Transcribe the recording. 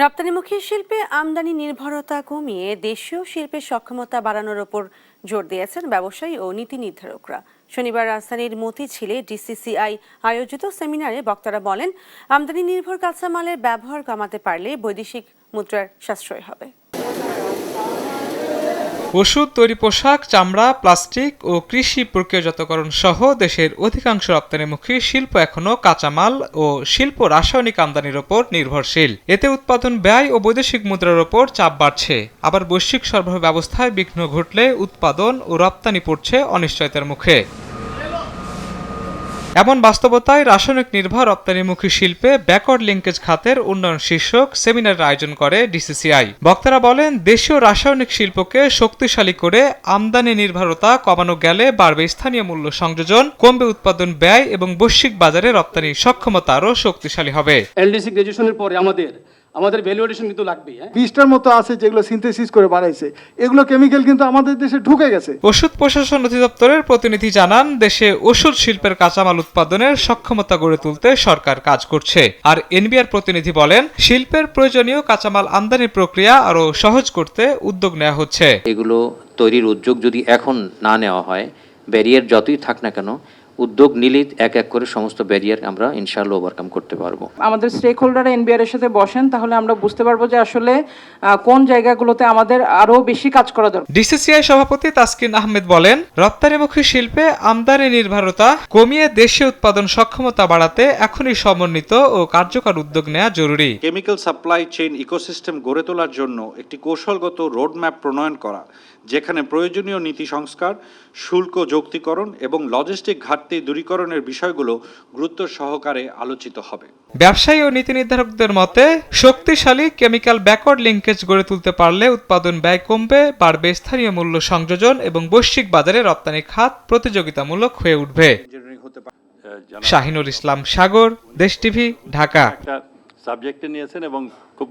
রপ্তানিমুখী শিল্পে আমদানি নির্ভরতা কমিয়ে দেশীয় শিল্পের সক্ষমতা বাড়ানোর ওপর জোর দিয়েছেন ব্যবসায়ী ও নীতি নির্ধারকরা। শনিবার রাজধানীর মতিঝিলে ডিসিসিআই আয়োজিত সেমিনারে বক্তারা বলেন, আমদানি নির্ভর কাঁচামালের ব্যবহার কমাতে পারলে বৈদেশিক মুদ্রার সাশ্রয় হবে। ওষুধ তৈরি, পোশাক, চামড়া, প্লাস্টিক ও কৃষি প্রক্রিয়াজাতকরণ সহ দেশের অধিকাংশ রপ্তানিমুখী শিল্প এখনো কাঁচামাল ও শিল্প রাসায়নিক আমদানির ওপর নির্ভরশীল। এতে উৎপাদন ব্যয় ও বৈদেশিক মুদ্রার ওপর চাপ বাড়ছে। আবার বৈশ্বিক সরবরাহ ব্যবস্থায় বিঘ্ন ঘটলে উৎপাদন ও রপ্তানি পড়ছে অনিশ্চয়তার মুখে। এমন বাস্তবতায় রাসায়নিক নির্ভর রপ্তানিমুখী শিল্পে ব্যাকওয়ার্ড লিঙ্কেজ খাতের উন্নয়ন শীর্ষক সেমিনারের আয়োজন করে ডিসিসিআই। বক্তারা বলেন, দেশীয় রাসায়নিক শিল্পকে শক্তিশালী করে আমদানি নির্ভরতা কমানো গেলে বাড়বে স্থানীয় মূল্য সংযোজন, কমবে উৎপাদন ব্যয় এবং বৈশ্বিক বাজারে রপ্তানি সক্ষমতা আরও শক্তিশালী হবে। এলডিসি গ্রাজুয়েশনের পরে আমাদের ভ্যালুয়েশন কিন্তু লাগবে। 20টার মতো আছে যেগুলো সিনথেসিস করে বানাইছে, এগুলো কেমিক্যাল কিন্তু আমাদের দেশে ঢুকে গেছে। ওষুধ প্রশাসন অধিদপ্তরের প্রতিনিধি জানান, দেশে ওষুধ শিল্পের কাঁচামাল উৎপাদনের সক্ষমতা গড়ে তুলতে সরকার কাজ করছে। আর এনবিআর প্রতিনিধি বলেন, শিল্পের প্রয়োজনীয় কাঁচামাল আমদানির প্রক্রিয়া আরও সহজ করতে উদ্যোগ নেওয়া হচ্ছে। এগুলো তৈরির উদ্যোগ যদি এখন না নেওয়া হয়, ব্যারিয়ার যতই থাক না কেন, উদ্যোগ নিলেই এক এক করে সমস্ত ব্যারিয়ার আমরা ইনশাআল্লাহ ওভারকাম করতে পারবো। আমাদের স্টেক হোল্ডাররা এনবিআর এর সাথে বসেন, তাহলে আমরা বুঝতে পারবো যে আসলে কোন জায়গাগুলোতে আমাদের আরো বেশি কাজ করা দরকার। ডিসিসিআই সভাপতি তাসকিন আহমেদ বলেন, রপ্তানিমুখী শিল্পে আমদানি নির্ভরতা কমিয়ে দেশীয় উৎপাদন সক্ষমতা বাড়াতে এখনই সমন্বিত ও কার্যকর উদ্যোগ নেওয়া জরুরি। কেমিক্যাল সাপ্লাই চেইন ইকোসিস্টেম গড়ে তোলার জন্য একটি কৌশলগত রোডম্যাপ প্রণয়ন করা, যেখানে প্রয়োজনীয় নীতি সংস্কার, শুল্ক যৌক্তিকরণ এবং লজিস্টিক ঘাটতি দূরীকরণের বিষয়গুলো গুরুত্ব সহকারে আলোচিত হবে। ব্যবসায়ী ও নীতি নির্ধারকদের মতে, শক্তিশালী কেমিক্যাল ব্যাকওয়ার্ড লিঙ্কেজ গড়ে তুলতে পারলে উৎপাদন ব্যয় কমবে, বাড়বে স্থানীয় মূল্য সংযোজন এবং বৈশ্বিক বাজারে রপ্তানি খাত প্রতিযোগিতামূলক হয়ে উঠবে। শাহিনুল ইসলাম সাগর, দেশ টিভি, ঢাকা। সাবজেক্টে নিয়েছেন এবং খুব